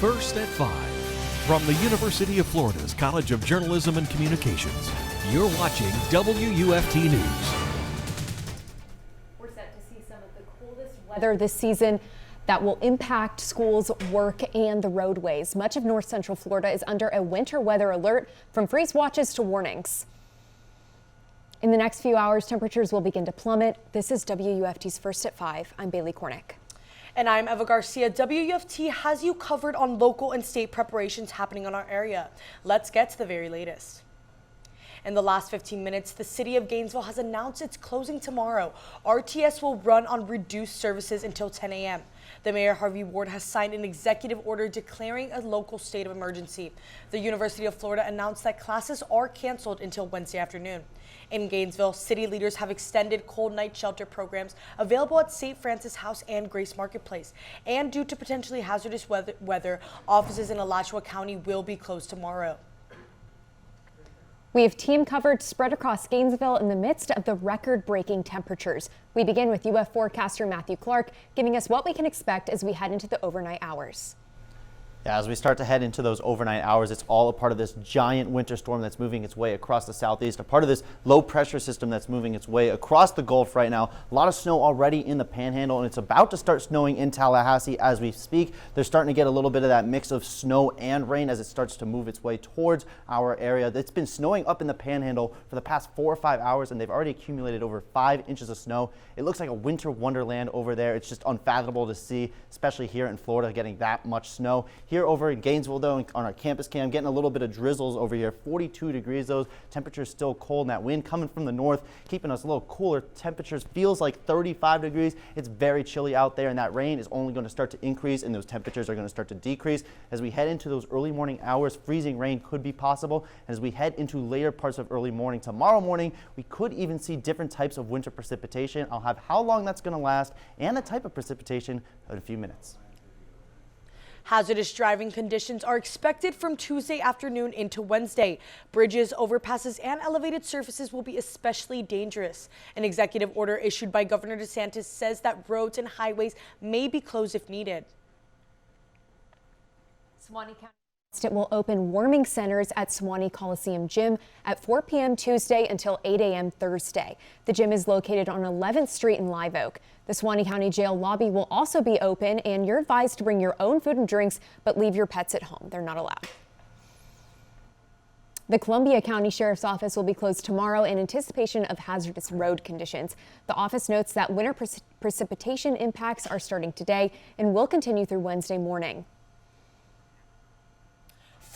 First at 5. From the University of Florida's College of Journalism and Communications, you're watching WUFT News. We're set to see some of the coldest weather this season that will impact schools, work, and the roadways. Much of north central Florida is under a winter weather alert, from freeze watches to warnings. In the next few hours, temperatures will begin to plummet. This is WUFT's First at 5. I'm Bailey Korinek. And I'm Eva Garcia. WUFT has you covered on local and state preparations happening in our area. Let's get to the very latest. In the last 15 minutes, the city of Gainesville has announced it's closing tomorrow. RTS will run on reduced services until 10 a.m. The Mayor Harvey Ward has signed an executive order declaring a local state of emergency. The University of Florida announced that classes are canceled until Wednesday afternoon. In Gainesville, city leaders have extended cold night shelter programs available at St. Francis House and Grace Marketplace. And due to potentially hazardous weather, offices in Alachua County will be closed tomorrow. We have team coverage spread across Gainesville in the midst of the record-breaking temperatures. We begin with UF forecaster Matthew Clark giving us what we can expect as we head into the overnight hours. Yeah, as we start to head into those overnight hours, it's all a part of this giant winter storm that's moving its way across the southeast, a part of this low pressure system that's moving its way across the Gulf right now. A lot of snow already in the Panhandle, and it's about to start snowing in Tallahassee as we speak. They're starting to get a little bit of that mix of snow and rain as it starts to move its way towards our area. It's been snowing up in the Panhandle for the past 4 or 5 hours, and they've already accumulated over 5 inches of snow. It looks like a winter wonderland over there. It's just unfathomable to see, especially here in Florida, getting that much snow. Here over in Gainesville, though, on our campus cam, getting a little bit of drizzles over here. 42 degrees, though. Temperatures still cold, and that wind coming from the north, keeping us a little cooler. Temperatures feels like 35 degrees. It's very chilly out there, and that rain is only going to start to increase, and those temperatures are going to start to decrease. As we head into those early morning hours, freezing rain could be possible. As we head into later parts of early morning tomorrow morning, we could even see different types of winter precipitation. I'll have how long that's going to last and the type of precipitation in a few minutes. Hazardous driving conditions are expected from Tuesday afternoon into Wednesday. Bridges, overpasses, and elevated surfaces will be especially dangerous. An executive order issued by Governor DeSantis says that roads and highways may be closed if needed. Suwannee County it will open warming centers at Suwannee Coliseum Gym at 4 p.m. Tuesday until 8 a.m. Thursday. The gym is located on 11th Street in Live Oak. The Suwannee County Jail lobby will also be open, and you're advised to bring your own food and drinks, but leave your pets at home. They're not allowed. The Columbia County Sheriff's Office will be closed tomorrow in anticipation of hazardous road conditions. The office notes that winter precipitation impacts are starting today and will continue through Wednesday morning.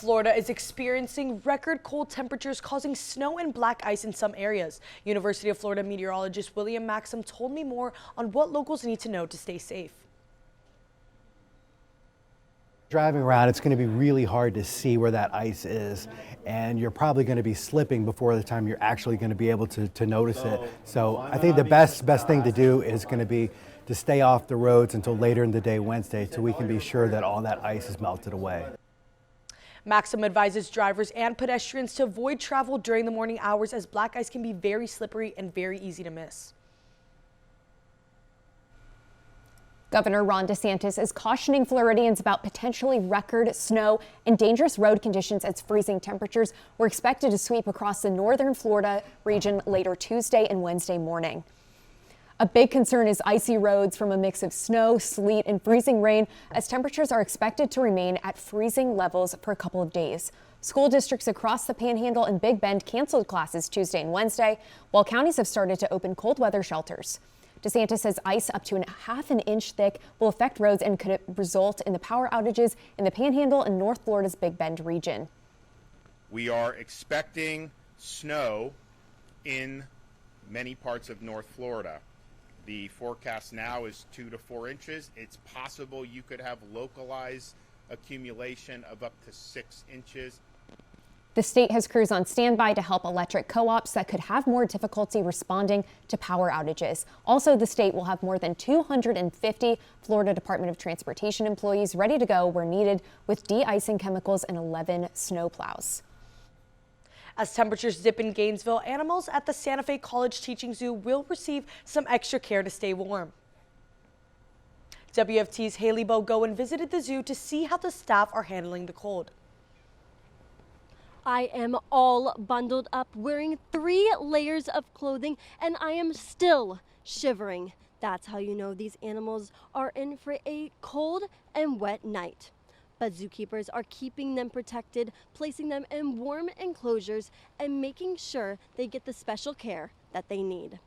Florida is experiencing record cold temperatures causing snow and black ice in some areas. University of Florida meteorologist William Maxim told me more on what locals need to know to stay safe. Driving around, it's going to be really hard to see where that ice is, and you're probably going to be slipping before the time you're actually going to be able to notice it. So I think the best thing to do is going to be to stay off the roads until later in the day Wednesday so we can be sure that all that ice is melted away. Maxim advises drivers and pedestrians to avoid travel during the morning hours as black ice can be very slippery and very easy to miss. Governor Ron DeSantis is cautioning Floridians about potentially record snow and dangerous road conditions as freezing temperatures were expected to sweep across the northern Florida region later Tuesday and Wednesday morning. A big concern is icy roads from a mix of snow, sleet, and freezing rain, as temperatures are expected to remain at freezing levels for a couple of days. School districts across the Panhandle and Big Bend canceled classes Tuesday and Wednesday, while counties have started to open cold weather shelters. DeSantis says ice up to half an inch thick will affect roads and could result in the power outages in the Panhandle and North Florida's Big Bend region. We are expecting snow in many parts of North Florida. The forecast now is 2 to 4 inches. It's possible you could have localized accumulation of up to 6 inches. The state has crews on standby to help electric co-ops that could have more difficulty responding to power outages. Also, the state will have more than 250 Florida Department of Transportation employees ready to go where needed with de-icing chemicals and 11 snowplows. As temperatures dip in Gainesville, animals at the Santa Fe College Teaching Zoo will receive some extra care to stay warm. WFT's Haley Bogoen visited the zoo to see how the staff are handling the cold. I am all bundled up, wearing 3 layers of clothing, and I am still shivering. That's how you know these animals are in for a cold and wet night. But zookeepers are keeping them protected, placing them in warm enclosures, and making sure they get the special care that they need.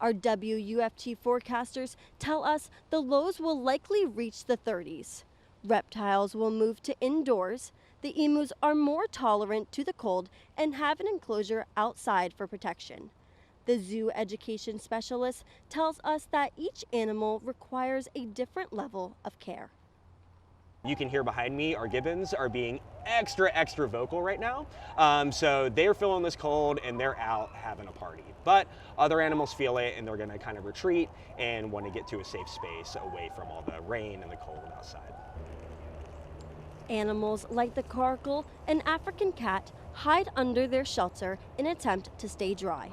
Our WUFT forecasters tell us the lows will likely reach the 30s. Reptiles will move to indoors. The emus are more tolerant to the cold and have an enclosure outside for protection. The zoo education specialist tells us that each animal requires a different level of care. You can hear behind me, our gibbons are being extra vocal right now. So they're feeling this cold and they're out having a party. But other animals feel it and they're gonna kind of retreat and want to get to a safe space away from all the rain and the cold outside. Animals like the caracal, an African cat, hide under their shelter in an attempt to stay dry.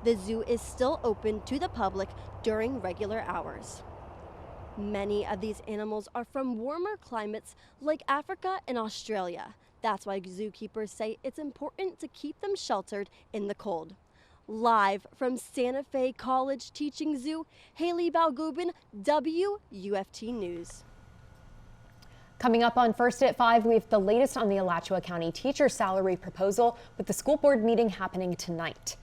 The zoo is still open to the public during regular hours. Many of these animals are from warmer climates like Africa and Australia. That's why zookeepers say it's important to keep them sheltered in the cold. Live from Santa Fe College Teaching Zoo, Haley Balgubin, WUFT News. Coming up on First at 5, we have the latest on the Alachua County teacher salary proposal, with the school board meeting happening tonight.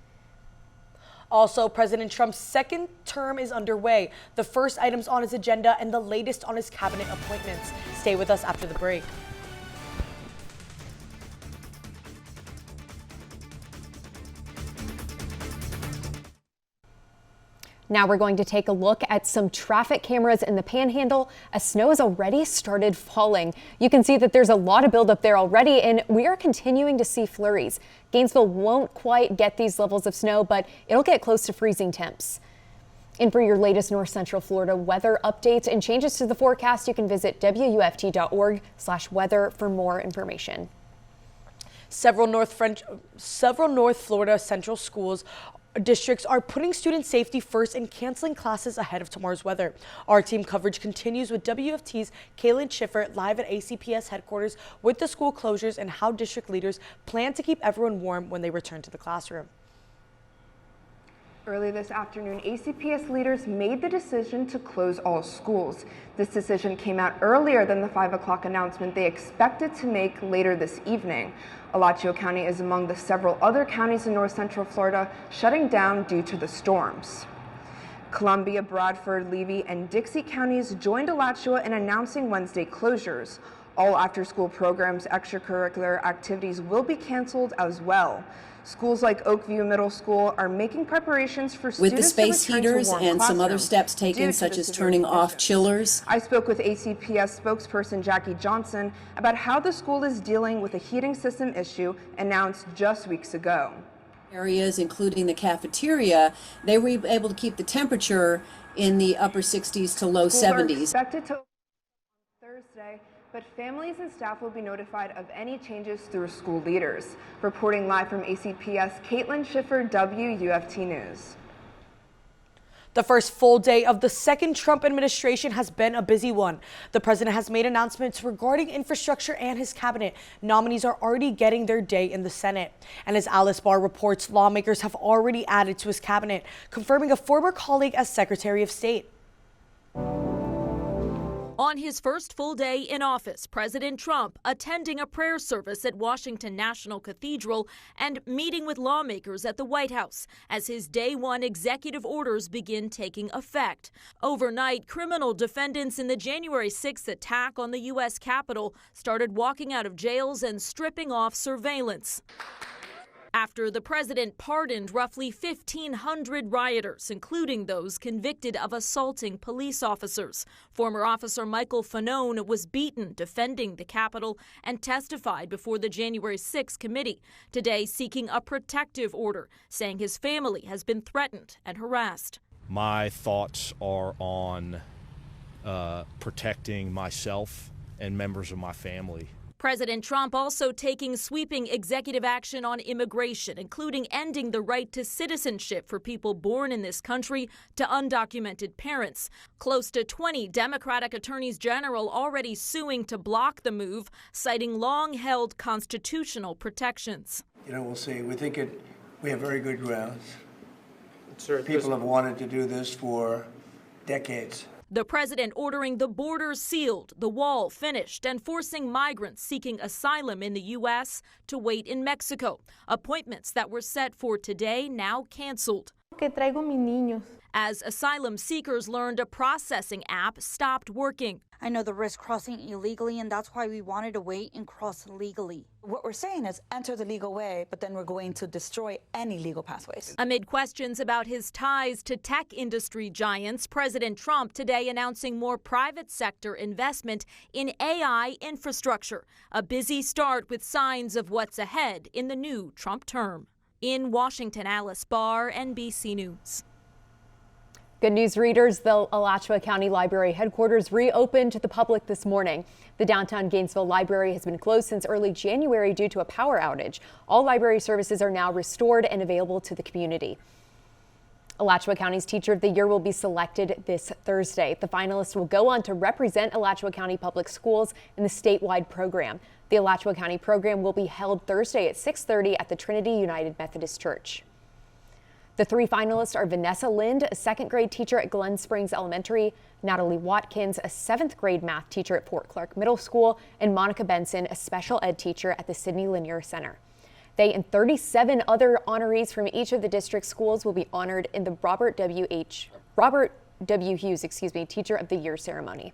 Also, President Trump's second term is underway. The first items on his agenda and the latest on his cabinet appointments. Stay with us after the break. Now we're going to take a look at some traffic cameras in the Panhandle as snow has already started falling. You can see that there's a lot of buildup there already, and we are continuing to see flurries. Gainesville won't quite get these levels of snow, but it'll get close to freezing temps. And for your latest North Central Florida weather updates and changes to the forecast, you can visit WUFT.org/weather for more information. Several North Florida Central schools districts are putting student safety first and canceling classes ahead of tomorrow's weather. Our team coverage continues with WFT's Caitlyn Schiffer live at ACPS headquarters with the school closures and how district leaders plan to keep everyone warm when they return to the classroom. Early this afternoon, ACPS leaders made the decision to close all schools. This decision came out earlier than the 5 o'clock announcement they expected to make later this evening. Alachua County is among the several other counties in North Central Florida shutting down due to the storms. Columbia, Bradford, Levy, and Dixie counties joined Alachua in announcing Wednesday closures. All after-school programs, extracurricular activities will be canceled as well. Schools like Oakview Middle School are making preparations for students with the space heaters and some other steps taken, such as turning off chillers. I spoke with ACPS spokesperson Jackie Johnson about how the school is dealing with a heating system issue announced just weeks ago. Areas, including the cafeteria, they were able to keep the temperature in the upper 60s to low 70s. Are expected to open on Thursday, but families and staff will be notified of any changes through school leaders. Reporting live from ACPS, Caitlyn Schiffer, WUFT News. The first full day of the second Trump administration has been a busy one. The president has made announcements regarding infrastructure and his cabinet. Nominees are already getting their day in the Senate. And as Alice Barr reports, lawmakers have already added to his cabinet, confirming a former colleague as Secretary of State. On his first full day in office, President Trump attending a prayer service at Washington National Cathedral and meeting with lawmakers at the White House as his day one executive orders begin taking effect. Overnight, criminal defendants in the January 6th attack on the U.S. Capitol started walking out of jails and stripping off surveillance. After the president pardoned roughly 1,500 rioters, including those convicted of assaulting police officers. Former officer Michael Fanone was beaten defending the Capitol and testified before the January 6th committee, today seeking a protective order, saying his family has been threatened and harassed. My thoughts are on protecting myself and members of my family. President Trump also taking sweeping executive action on immigration, including ending the right to citizenship for people born in this country to undocumented parents. Close to 20 Democratic attorneys general already suing to block the move, citing long-held constitutional protections. You know, we'll see. We have very good grounds. People have wanted to do this for decades. The president ordering the border sealed, the wall finished, and forcing migrants seeking asylum in the U.S. to wait in Mexico. Appointments that were set for today now canceled. As asylum seekers learned a processing app stopped working. I know the risk crossing illegally, and that's why we wanted to wait and cross legally. What we're saying is enter the legal way, but then we're going to destroy any legal pathways. Amid questions about his ties to tech industry giants, President Trump today announcing more private sector investment in AI infrastructure. A busy start with signs of what's ahead in the new Trump term. In Washington, Alice Barr, NBC News. Good news, readers. The Alachua County Library headquarters reopened to the public this morning. The downtown Gainesville Library has been closed since early January due to a power outage. All library services are now restored and available to the community. Alachua County's Teacher of the Year will be selected this Thursday. The finalists will go on to represent Alachua County Public Schools in the statewide program. The Alachua County program will be held Thursday at 6:30 at the Trinity United Methodist Church. The three finalists are Vanessa Lind, a second grade teacher at Glen Springs Elementary, Natalie Watkins, a seventh grade math teacher at Fort Clark Middle School, and Monica Benson, a special ed teacher at the Sidney Lanier Center. They and 37 other honorees from each of the district schools will be honored in the Robert W. Hughes, Teacher of the Year ceremony.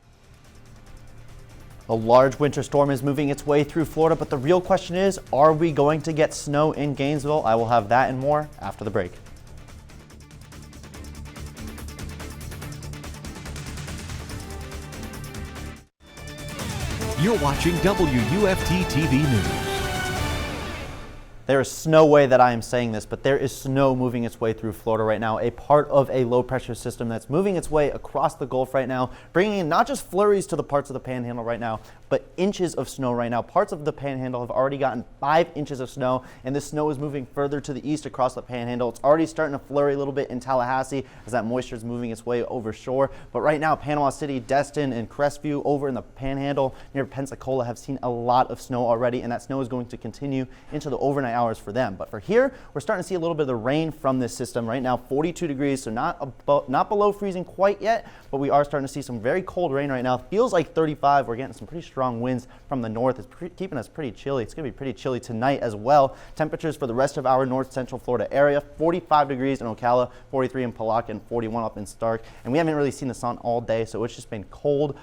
A large winter storm is moving its way through Florida, but the real question is, are we going to get snow in Gainesville? I will have that and more after the break. You're watching WUFT-TV News. There is no way that I am saying this, but there is snow moving its way through Florida right now, a part of a low pressure system that's moving its way across the Gulf right now, bringing in not just flurries to the parts of the Panhandle right now, but inches of snow right now. Parts of the Panhandle have already gotten 5 inches of snow, and this snow is moving further to the east across the Panhandle. It's already starting to flurry a little bit in Tallahassee as that moisture is moving its way over shore. But right now, Panama City, Destin, and Crestview over in the Panhandle near Pensacola have seen a lot of snow already, and that snow is going to continue into the overnight hours for them. But for here, we're starting to see a little bit of the rain from this system right now. 42 degrees, so not below freezing quite yet, but we are starting to see some very cold rain right now. Feels like 35. We're getting some pretty strong winds from the north. It's keeping us pretty chilly. It's going to be pretty chilly tonight as well. Temperatures for the rest of our north central Florida area: 45 degrees in Ocala, 43 in Palaca, and 41 up in Stark. And we haven't really seen the sun all day, so it's just been cold.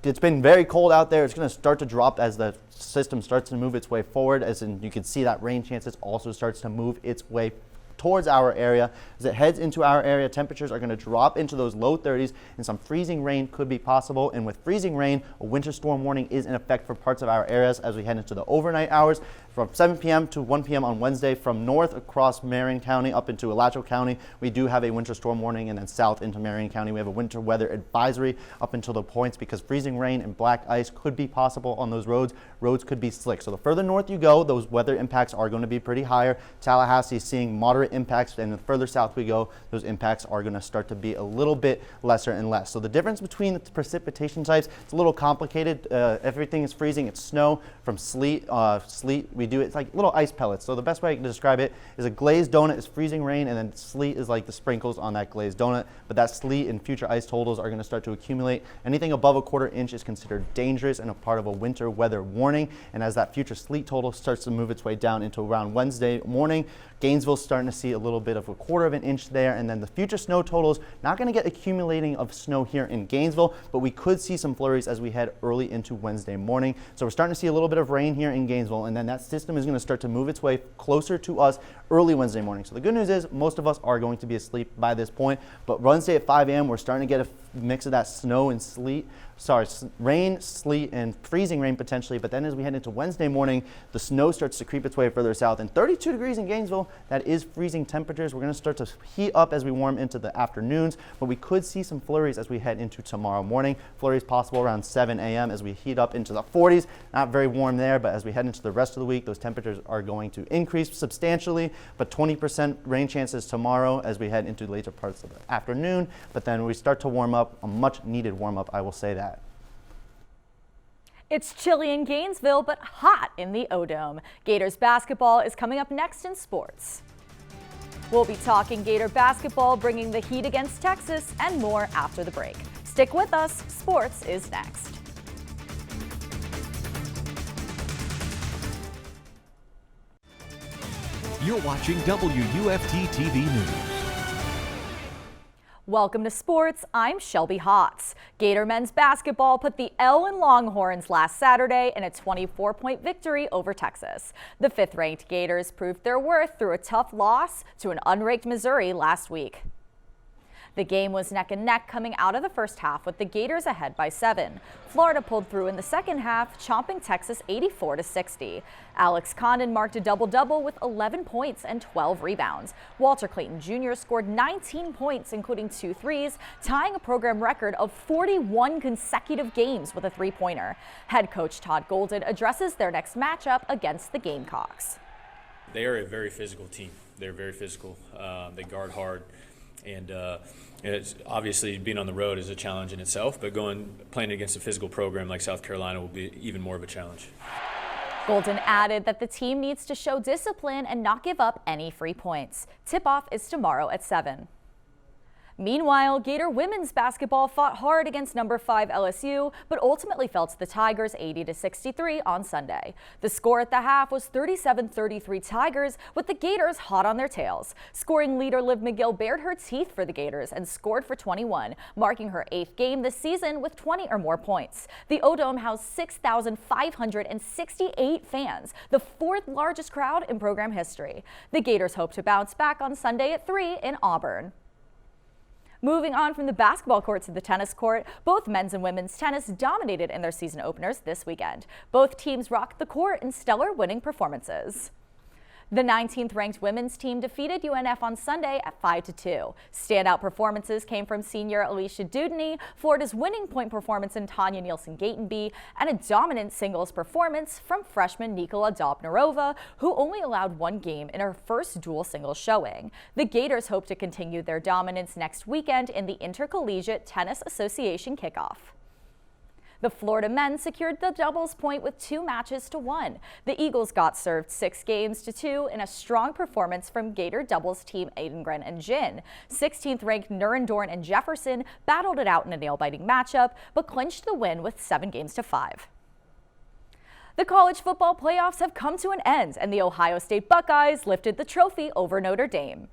It's been very cold out there. It's going to start to drop as the system starts to move its way forward, as in you can see that rain chances also starts to move its way towards our area. As it heads into our area, temperatures are going to drop into those low 30s, and some freezing rain could be possible. And with freezing rain, a winter storm warning is in effect for parts of our areas as we head into the overnight hours. From 7 p.m. to 1 p.m. on Wednesday, from north across Marion County up into Alachua County, we do have a winter storm warning, and then south into Marion County, we have a winter weather advisory up until the points because freezing rain and black ice could be possible on those roads. Roads could be slick. So the further north you go, those weather impacts are going to be pretty higher. Tallahassee is seeing moderate impacts, and the further south we go, those impacts are going to start to be a little bit lesser and less. So the difference between the precipitation types, it's a little complicated. Everything is freezing. It's snow from sleet. It's like little ice pellets. So the best way I can describe it is a glazed donut is freezing rain, and then sleet is like the sprinkles on that glazed donut. But that sleet and future ice totals are going to start to accumulate. Anything above a quarter inch is considered dangerous and a part of a winter weather warning. And as that future sleet total starts to move its way down into around Wednesday morning, Gainesville's starting to see a little bit of a quarter of an inch there, and then the future snow totals not going to get accumulating of snow here in Gainesville, but we could see some flurries as we head early into Wednesday morning. So we're starting to see a little bit of rain here in Gainesville, and then that system is going to start to move its way closer to us early Wednesday morning. So the good news is most of us are going to be asleep by this point, but Wednesday at 5 a.m. we're starting to get mix of that snow and sleet. Rain, sleet, and freezing rain potentially, but then as we head into Wednesday morning, the snow starts to creep its way further south, and 32 degrees in Gainesville, that is freezing temperatures. We're going to start to heat up as we warm into the afternoons, but we could see some flurries as we head into tomorrow morning. Flurries possible around 7 a.m. as we heat up into the 40s. Not very warm there, but as we head into the rest of the week, those temperatures are going to increase substantially, but 20% rain chances tomorrow as we head into later parts of the afternoon, but then we start to warm up, a much needed warm up, I will say that. It's chilly in Gainesville, but hot in the O-Dome. Gators basketball is coming up next in sports. We'll be talking Gator basketball, bringing the heat against Texas, and more after the break. Stick with us. Sports is next. You're watching WUFT-TV News. Welcome to sports. I'm Shelby Hotz. Gator men's basketball put the L in Longhorns last Saturday in a 24-point victory over Texas. The 5th-ranked Gators proved their worth through a tough loss to an unranked Missouri last week. The game was neck and neck coming out of the first half with the Gators ahead by 7. Florida pulled through in the second half, chomping Texas 84-60. Alex Condon marked a double-double with 11 points and 12 rebounds. Walter Clayton Jr. scored 19 points, including 2 threes, tying a program record of 41 consecutive games with a three-pointer. Head coach Todd Golden addresses their next matchup against the Gamecocks. They are a very physical team. They're very physical. They guard hard. And it's obviously being on the road is a challenge in itself, but playing against a physical program like South Carolina will be even more of a challenge. Golden added that the team needs to show discipline and not give up any free points. Tip-off is tomorrow at 7. Meanwhile, Gator women's basketball fought hard against number 5 LSU, but ultimately fell to the Tigers 80-63 on Sunday. The score at the half was 37-33 Tigers, with the Gators hot on their tails. Scoring leader Liv McGill bared her teeth for the Gators and scored for 21, marking her 8th game this season with 20 or more points. The O-Dome housed 6,568 fans, the 4th largest crowd in program history. The Gators hope to bounce back on Sunday at 3 in Auburn. Moving on from the basketball court to the tennis court, both men's and women's tennis dominated in their season openers this weekend. Both teams rocked the court in stellar winning performances. The 19th-ranked women's team defeated UNF on Sunday at 5-2. Standout performances came from senior Alicia Dudney, Florida's winning point performance in Tanya Nielsen-Gatenby, and a dominant singles performance from freshman Nikola Dobnarova, who only allowed 1 game in her first dual singles showing. The Gators hope to continue their dominance next weekend in the Intercollegiate Tennis Association kickoff. The Florida men secured the doubles point with 2 matches to 1. The Eagles got served 6 games to 2 in a strong performance from Gator doubles team Aidengren and Jin. 16th-ranked Nurendorn and Jefferson battled it out in a nail-biting matchup, but clinched the win with 7 games to 5. The college football playoffs have come to an end, and the Ohio State Buckeyes lifted the trophy over Notre Dame.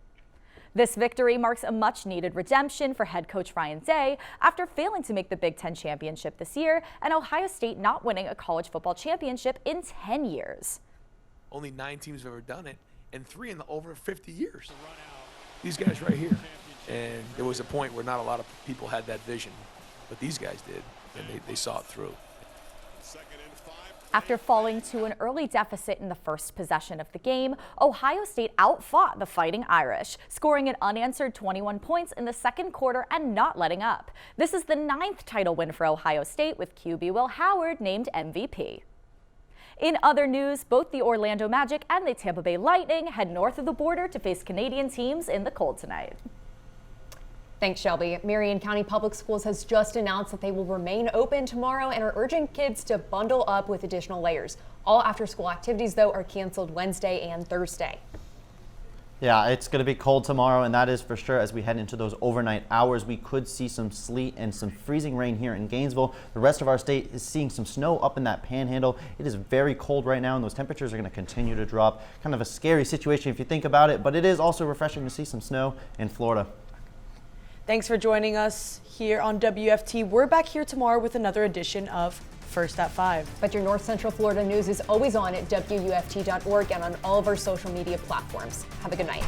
This victory marks a much-needed redemption for head coach Ryan Day after failing to make the Big Ten championship this year and Ohio State not winning a college football championship in 10 years. Only 9 teams have ever done it, and 3 in over 50 years. These guys right here. And there was a point where not a lot of people had that vision, but these guys did, and they saw it through. After falling to an early deficit in the first possession of the game, Ohio State outfought the Fighting Irish, scoring an unanswered 21 points in the second quarter and not letting up. This is the 9th title win for Ohio State, with QB Will Howard named MVP. In other news, both the Orlando Magic and the Tampa Bay Lightning head north of the border to face Canadian teams in the cold tonight. Thanks, Shelby. Marion County Public Schools has just announced that they will remain open tomorrow and are urging kids to bundle up with additional layers. All after-school activities, though, are canceled Wednesday and Thursday. Yeah, it's going to be cold tomorrow, and that is for sure. As we head into those overnight hours, we could see some sleet and some freezing rain here in Gainesville. The rest of our state is seeing some snow up in that panhandle. It is very cold right now, and those temperatures are going to continue to drop. Kind of a scary situation if you think about it, but it is also refreshing to see some snow in Florida. Thanks for joining us here on WFT. We're back here tomorrow with another edition of First at 5. But your North Central Florida news is always on at WUFT.org and on all of our social media platforms. Have a good night.